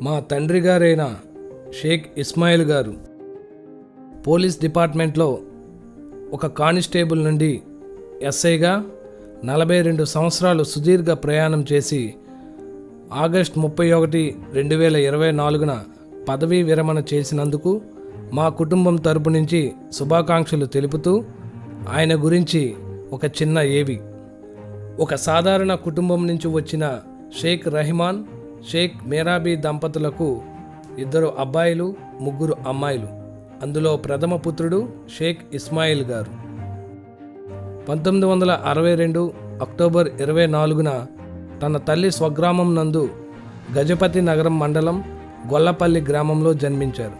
మా తండ్రి గారైన షేక్ ఇస్మాయిల్ గారు పోలీస్ డిపార్ట్మెంట్లో ఒక కానిస్టేబుల్ నుండి ఎస్ఐగా 42 సంవత్సరాలు సుదీర్ఘ ప్రయాణం చేసి ఆగస్టు 31, 2024న పదవీ విరమణ చేసినందుకు మా కుటుంబం తరపు నుంచి శుభాకాంక్షలు తెలుపుతూ ఆయన గురించి ఒక చిన్న ఏవి. ఒక సాధారణ కుటుంబం నుంచి వచ్చిన షేక్ రెహమాన్, షేక్ మేరాబీ దంపతులకు 2 అబ్బాయిలు, 3 అమ్మాయిలు. అందులో ప్రథమ పుత్రుడు షేక్ ఇస్మాయిల్ గారు. 1962 అక్టోబర్ 24న తన తల్లి స్వగ్రామం నందు గజపతి నగరం మండలం గొల్లపల్లి గ్రామంలో జన్మించారు.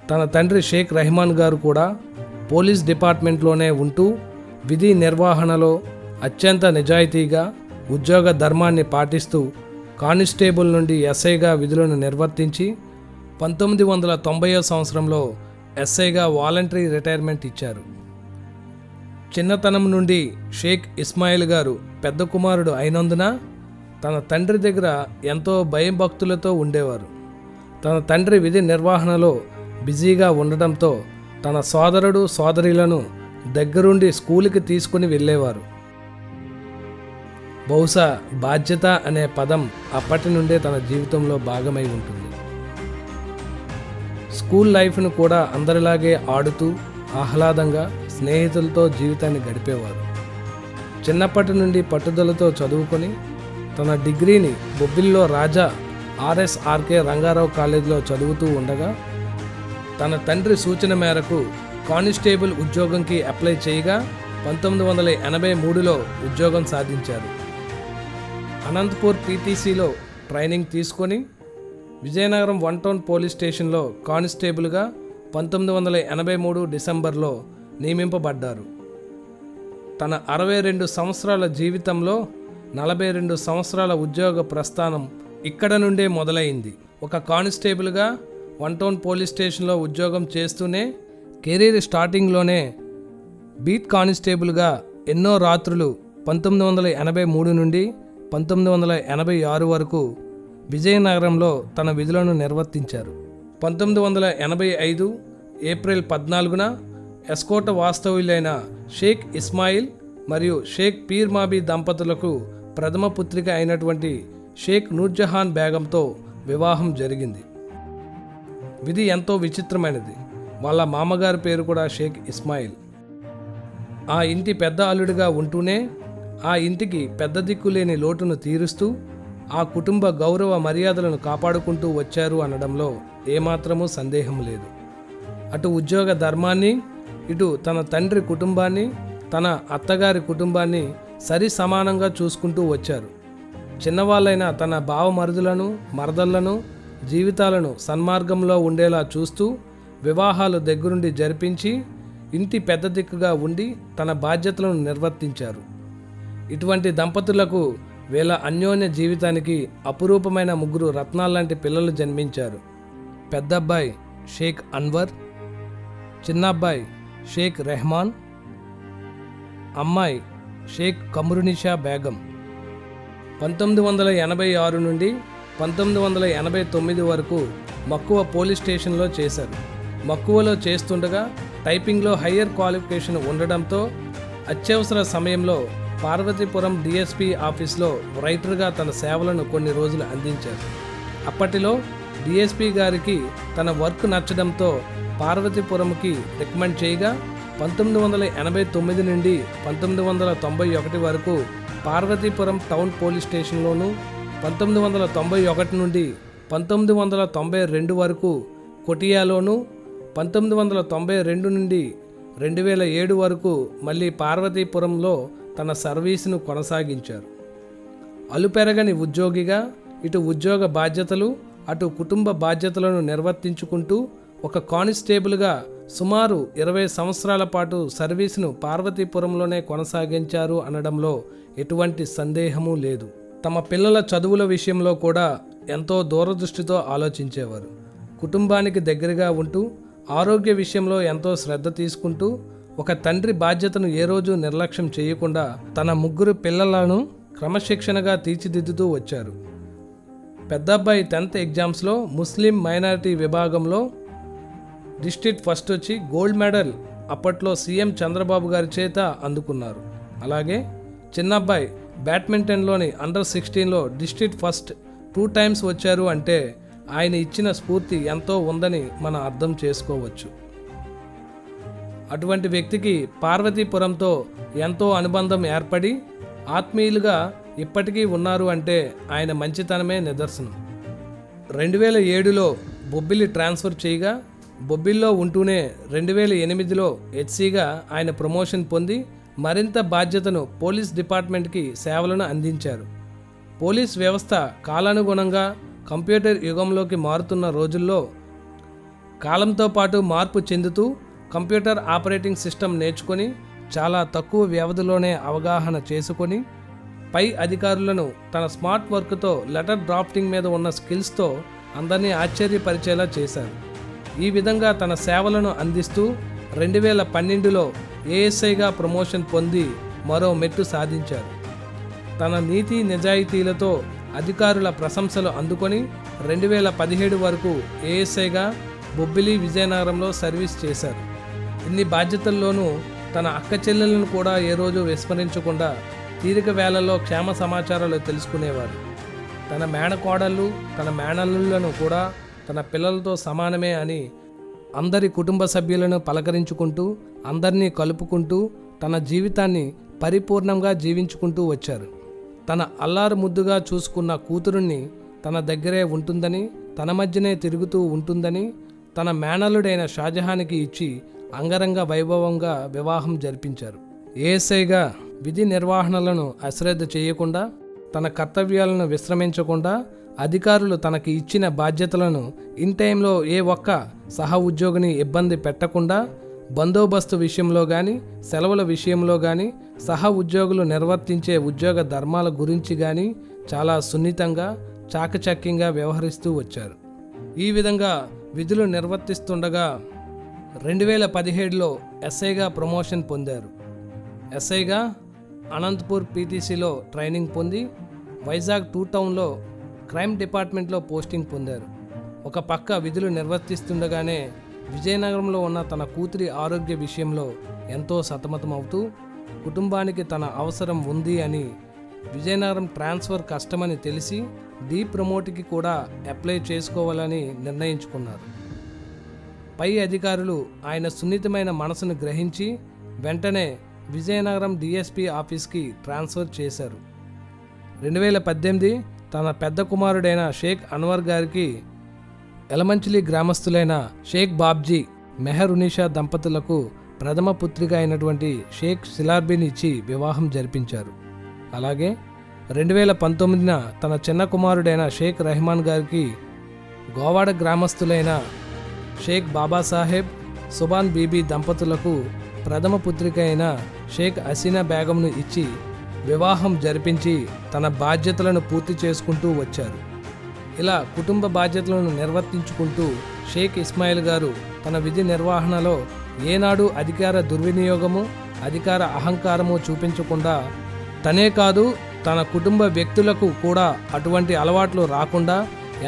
తన తండ్రి షేక్ రెహమాన్ గారు కూడా పోలీస్ డిపార్ట్మెంట్లోనే ఉంటూ విధి నిర్వహణలో అత్యంత నిజాయితీగా ఉద్యోగ ధర్మాన్ని పాటిస్తూ కానిస్టేబుల్ నుండి ఎస్ఐగా విధులను నిర్వర్తించి 1990వ సంవత్సరంలో ఎస్ఐగా వాలంటరీ రిటైర్మెంట్ ఇచ్చారు. చిన్నతనం నుండి షేక్ ఇస్మాయిల్ గారు పెద్ద కుమారుడు అయినందున తన తండ్రి దగ్గర ఎంతో భయభక్తులతో ఉండేవారు. తన తండ్రి విధి నిర్వహణలో బిజీగా ఉండడంతో తన సోదరుడు సోదరీలను దగ్గరుండి స్కూలుకి తీసుకుని వెళ్ళేవారు. బహుశా బాధ్యత అనే పదం అప్పటి నుండే తన జీవితంలో భాగమై ఉంటుంది. స్కూల్ లైఫ్ను కూడా అందరిలాగే ఆడుతూ ఆహ్లాదంగా స్నేహితులతో జీవితాన్ని గడిపేవారు. చిన్నప్పటి నుండి పట్టుదలతో చదువుకొని తన డిగ్రీని బొబ్బిలిలో రాజా RSRK రంగారావు కాలేజీలో చదువుతూ ఉండగా తన తండ్రి సూచన మేరకు కానిస్టేబుల్ ఉద్యోగంకి అప్లై చేయగా 1983లో ఉద్యోగం సాధించారు. అనంతపూర్ PTCలో ట్రైనింగ్ తీసుకొని విజయనగరం 1 టౌన్ పోలీస్ స్టేషన్లో కానిస్టేబుల్గా 1983 డిసెంబర్లో నియమింపబడ్డారు. తన 62 సంవత్సరాల జీవితంలో 42 సంవత్సరాల ఉద్యోగ ప్రస్థానం ఇక్కడ నుండే మొదలైంది. ఒక కానిస్టేబుల్గా 1 టౌన్ పోలీస్ స్టేషన్లో ఉద్యోగం చేస్తూనే కెరీర్ స్టార్టింగ్లోనే బీట్ కానిస్టేబుల్గా ఎన్నో రాత్రులు 1983 నుండి 1986 వరకు విజయనగరంలో తన విధులను నిర్వర్తించారు. 1985 ఏప్రిల్ 14న ఎస్కోట వాస్తవ్యులైన షేక్ ఇస్మాయిల్ మరియు షేక్ పీర్ మాబీ దంపతులకు ప్రథమ పుత్రిక అయినటువంటి షేక్ నూర్జహాన్ బేగంతో వివాహం జరిగింది. విధి ఎంతో విచిత్రమైనది. వాళ్ళ మామగారి పేరు కూడా షేక్ ఇస్మాయిల్. ఆ ఇంటి పెద్ద అల్లుడిగా ఉంటూనే ఆ ఇంటికి పెద్ద దిక్కులేని లోటును తీరుస్తూ ఆ కుటుంబ గౌరవ మర్యాదలను కాపాడుకుంటూ వచ్చారు అనడంలో ఏమాత్రమూ సందేహం లేదు. అటు ఉద్యోగ ధర్మాన్ని, ఇటు తన తండ్రి కుటుంబాన్ని, తన అత్తగారి కుటుంబాన్ని సరి సమానంగా చూసుకుంటూ వచ్చారు. చిన్నవాళ్ళైన తన బావమరుదులను, మరదళ్లను జీవితాలను సన్మార్గంలో ఉండేలా చూస్తూ వివాహాలు దగ్గరుండి జరిపించి ఇంటి పెద్ద దిక్కుగా ఉండి తన బాధ్యతలను నిర్వర్తించారు. ఇటువంటి దంపతులకు వీళ్ళ అన్యోన్య జీవితానికి అపురూపమైన 3 రత్నాల్లాంటి పిల్లలు జన్మించారు. పెద్దబ్బాయి షేక్ అన్వర్, చిన్నబ్బాయి షేక్ రెహమాన్, అమ్మాయి షేక్ కమరునిషా బేగం. 1986 నుండి 1989 వరకు మక్కువ పోలీస్ స్టేషన్లో చేశారు. మక్కువలో చేస్తుండగా టైపింగ్లో హయ్యర్ క్వాలిఫికేషన్ ఉండడంతో అత్యవసర సమయంలో పార్వతీపురం DSP ఆఫీస్లో రైటర్గా తన సేవలను కొన్ని రోజులు అందించారు. అప్పటిలో DSP గారికి తన వర్క్ నచ్చడంతో పార్వతీపురంకి రికమెండ్ చేయగా 1989 నుండి 1991 వరకు పార్వతీపురం టౌన్ పోలీస్ స్టేషన్లోను, 1991 నుండి 1992 వరకు కొటియాలోను, 1992 నుండి 2007 వరకు మళ్ళీ పార్వతీపురంలో తన సర్వీసును కొనసాగించారు. అలుపెరగని ఉద్యోగిగా ఇటు ఉద్యోగ బాధ్యతలు అటు కుటుంబ బాధ్యతలను నిర్వర్తించుకుంటూ ఒక కానిస్టేబుల్గా సుమారు 20 సంవత్సరాల పాటు సర్వీసును పార్వతీపురంలోనే కొనసాగించారు అనడంలో ఎటువంటి సందేహమూ లేదు. తమ పిల్లల చదువుల విషయంలో కూడా ఎంతో దూరదృష్టితో ఆలోచించేవారు. కుటుంబానికి దగ్గరగా ఉంటూ ఆరోగ్య విషయంలో ఎంతో శ్రద్ధ తీసుకుంటూ ఒక తండ్రి బాధ్యతను ఏ రోజు నిర్లక్ష్యం చేయకుండా తన 3 పిల్లలను క్రమశిక్షణగా తీర్చిదిద్దుతూ వచ్చారు. పెద్దబ్బాయి 10th ఎగ్జామ్స్లో ముస్లిం మైనారిటీ విభాగంలో డిస్ట్రిక్ట్ ఫస్ట్ వచ్చి గోల్డ్ మెడల్ అప్పట్లో సీఎం చంద్రబాబు గారి చేత అందుకున్నారు. అలాగే చిన్నబ్బాయి బ్యాడ్మింటన్లోని అండర్-16లో డిస్ట్రిక్ట్ ఫస్ట్ 2 times వచ్చారు అంటే ఆయన ఇచ్చిన స్ఫూర్తి ఎంతో ఉందని మనం అర్థం చేసుకోవచ్చు. అటువంటి వ్యక్తికి పార్వతీపురంతో ఎంతో అనుబంధం ఏర్పడి ఆత్మీయులుగా ఇప్పటికీ ఉన్నారు అంటే ఆయన మంచితనమే నిదర్శనం. 2007లో బొబ్బిలి ట్రాన్స్ఫర్ చేయగా బొబ్బిల్లో ఉంటూనే 2008లో హెచ్సిగా ఆయన ప్రమోషన్ పొంది మరింత బాధ్యతను పోలీస్ డిపార్ట్మెంట్కి సేవలను అందించారు. పోలీస్ వ్యవస్థ కాలానుగుణంగా కంప్యూటర్ యుగంలోకి మారుతున్న రోజుల్లో కాలంతో పాటు మార్పు చెందుతూ కంప్యూటర్ ఆపరేటింగ్ సిస్టమ్ నేర్చుకొని చాలా తక్కువ వ్యవధిలోనే అవగాహన చేసుకొని పై అధికారులను తన స్మార్ట్ వర్క్తో లెటర్ డ్రాఫ్టింగ్ మీద ఉన్న స్కిల్స్తో అందరినీ ఆశ్చర్యపరిచేలా చేశారు. ఈ విధంగా తన సేవలను అందిస్తూ 2012లో ఏఎస్ఐగా ప్రమోషన్ పొంది మరో మెట్టు సాధించారు. తన నీతి నిజాయితీలతో అధికారుల ప్రశంసలు అందుకొని 2017 వరకు ఏఎస్ఐగా బొబ్బిలి విజయనగరంలో సర్వీస్ చేశారు. ఇన్ని బాధ్యతల్లోనూ తన అక్క చెల్లెలను కూడా ఏ రోజు విస్మరించకుండా తీరిక వేళల్లో క్షేమ సమాచారాలు తెలుసుకునేవారు. తన మేనకోడళ్ళు తన మేనల్లులను కూడా తన పిల్లలతో సమానమే అని అందరి కుటుంబ సభ్యులను పలకరించుకుంటూ అందరినీ కలుపుకుంటూ తన జీవితాన్ని పరిపూర్ణంగా జీవించుకుంటూ వచ్చారు. తన అల్లారు ముద్దుగా చూసుకున్న కూతురుని తన దగ్గరే ఉంటుందని తన మధ్యనే తిరుగుతూ ఉంటుందని తన మేనల్లుడైన షాజహాన్కి ఇచ్చి అంగరంగ వైభవంగా వివాహం జరిపించారు. ఏఎస్ఐగా విధి నిర్వహణలను అశ్రద్ధ చేయకుండా తన కర్తవ్యాలను విశ్రమించకుండా అధికారులు తనకి ఇచ్చిన బాధ్యతలను ఇన్ టైంలో ఏ ఒక్క సహ ఉద్యోగిని ఇబ్బంది పెట్టకుండా బందోబస్తు విషయంలో కానీ సెలవుల విషయంలో కానీ సహ ఉద్యోగులు నిర్వర్తించే ఉద్యోగ ధర్మాల గురించి కానీ చాలా సున్నితంగా చాకచక్యంగా వ్యవహరిస్తూ వచ్చారు. ఈ విధంగా విధులు నిర్వర్తిస్తుండగా 2017లో ఎస్ఐగా ప్రమోషన్ పొందారు. ఎస్ఐగా అనంతపూర్ పీటీసీలో ట్రైనింగ్ పొంది వైజాగ్ 2 టౌన్లో క్రైమ్ డిపార్ట్మెంట్లో పోస్టింగ్ పొందారు. ఒక పక్క విధులు నిర్వర్తిస్తుండగానే విజయనగరంలో ఉన్న తన కూతురి ఆరోగ్య విషయంలో ఎంతో సతమతమవుతూ కుటుంబానికి తన అవసరం ఉంది అని విజయనగరం ట్రాన్స్ఫర్ కష్టమని తెలిసి ప్రమోట్కి కూడా అప్లై చేసుకోవాలని నిర్ణయించుకున్నారు. పై అధికారులు ఆయన సున్నితమైన మనసును గ్రహించి వెంటనే విజయనగరం డిఎస్పీ ఆఫీస్కి ట్రాన్స్ఫర్ చేశారు. 2018 తన పెద్ద కుమారుడైన షేక్ అన్వర్ గారికి ఎలమంచిలి గ్రామస్తులైన షేక్ బాబ్జీ మెహర్ ఉనిషా దంపతులకు ప్రథమ పుత్రిక అయినటువంటి షేక్ సిలార్బిన్ ఇచ్చి వివాహం జరిపించారు. అలాగే 2019 తన చిన్న కుమారుడైన షేక్ రెహమాన్ గారికి గోవాడ గ్రామస్తులైన షేక్ బాబాసాహెబ్ సుబాన్ బీబీ దంపతులకు ప్రథమ పుత్రిక అయిన షేక్ హసీనా బేగంను ఇచ్చి వివాహం జరిపించి తన బాధ్యతలను పూర్తి చేసుకుంటూ వచ్చారు. ఇలా కుటుంబ బాధ్యతలను నిర్వర్తించుకుంటూ షేక్ ఇస్మాయిల్ గారు తన విధి నిర్వహణలో ఏనాడు అధికార దుర్వినియోగము అధికార అహంకారము చూపించకుండా తనే కాదు తన కుటుంబ వ్యక్తులకు కూడా అటువంటి అలవాట్లు రాకుండా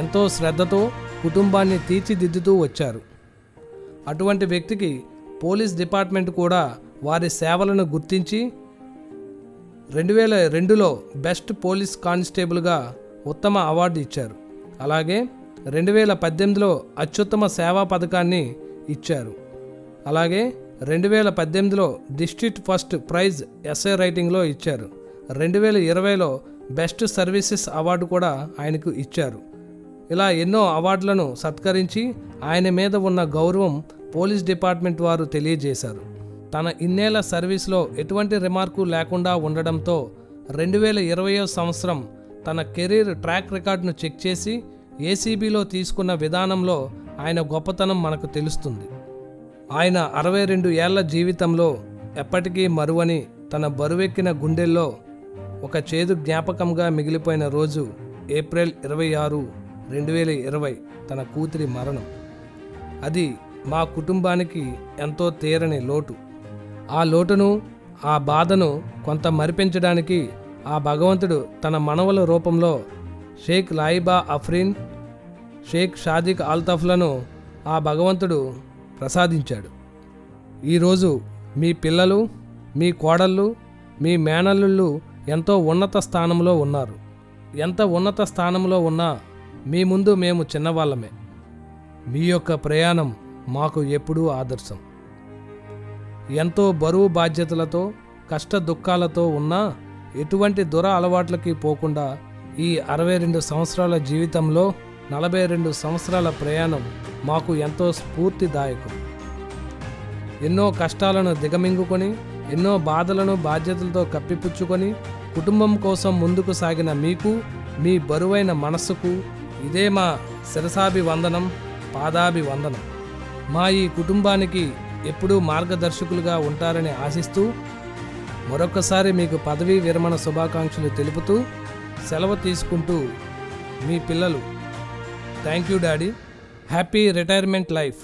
ఎంతో శ్రద్ధతో కుటుంబాన్ని తీర్చిదిద్దుతూ వచ్చారు. అటువంటి వ్యక్తికి పోలీస్ డిపార్ట్మెంట్ కూడా వారి సేవలను గుర్తించి 2002లో బెస్ట్ పోలీస్ కానిస్టేబుల్గా ఉత్తమ అవార్డు ఇచ్చారు. అలాగే 2018లో అత్యుత్తమ సేవా పథకాన్ని ఇచ్చారు. అలాగే 2018లో డిస్ట్రిక్ట్ ఫస్ట్ ప్రైజ్ ఎస్ఏ రైటింగ్లో ఇచ్చారు. 2020లో బెస్ట్ సర్వీసెస్ అవార్డు కూడా ఆయనకు ఇచ్చారు. ఇలా ఎన్నో అవార్డులను సత్కరించి ఆయన మీద ఉన్న గౌరవం పోలీస్ డిపార్ట్మెంట్ వారు తెలియజేశారు. తన ఇన్నేళ్ల సర్వీస్లో ఎటువంటి రిమార్కు లేకుండా ఉండడంతో 2020వ సంవత్సరం తన కెరీర్ ట్రాక్ రికార్డును చెక్ చేసి ఏసీబీలో తీసుకున్న విధానంలో ఆయన గొప్పతనం మనకు తెలుస్తుంది. ఆయన 62 ఏళ్ల జీవితంలో ఎప్పటికీ మరువని తన బరువెక్కిన గుండెల్లో ఒక చేదు జ్ఞాపకంగా మిగిలిపోయిన రోజు ఏప్రిల్ 26, 2020 తన కూతురి మరణం. అది మా కుటుంబానికి ఎంతో తీరని లోటు. ఆ లోటును ఆ బాధను కొంత మరిపించడానికి ఆ భగవంతుడు తన మనవల రూపంలో షేక్ లాయిబా అఫ్రీన్, షేక్ షాదిక్ ఆల్తఫ్లను ఆ భగవంతుడు ప్రసాదించాడు. ఈరోజు మీ పిల్లలు, మీ కోడళ్ళు, మీ మేనల్లుళ్ళు ఎంతో ఉన్నత స్థానంలో ఉన్నారు. ఎంత ఉన్నత స్థానంలో ఉన్నా మీ ముందు మేము చిన్నవాళ్ళమే. మీ యొక్క ప్రయాణం మాకు ఎప్పుడూ ఆదర్శం. ఎంతో బరువు బాధ్యతలతో, కష్ట దుఃఖాలతో ఉన్నా ఎటువంటి దుర అలవాట్లకి పోకుండా ఈ 62 సంవత్సరాల జీవితంలో 42 సంవత్సరాల ప్రయాణం మాకు ఎంతో స్ఫూర్తిదాయకం. ఎన్నో కష్టాలను దిగమింగుకొని, ఎన్నో బాధలను బాధ్యతలతో కప్పిపుచ్చుకొని కుటుంబం కోసం ముందుకు సాగిన మీకు, మీ బరువైన మనస్సుకు ఇదే మా శిరసాభివందనం, పాదాభివందనం. మా ఈ కుటుంబానికి ఎప్పుడూ మార్గదర్శకులుగా ఉంటారని ఆశిస్తూ మరొకసారి మీకు పదవీ విరమణ శుభాకాంక్షలు తెలుపుతూ సెలవు తీసుకుంటూ మీ పిల్లలు. Thank you daddy. Happy retirement life.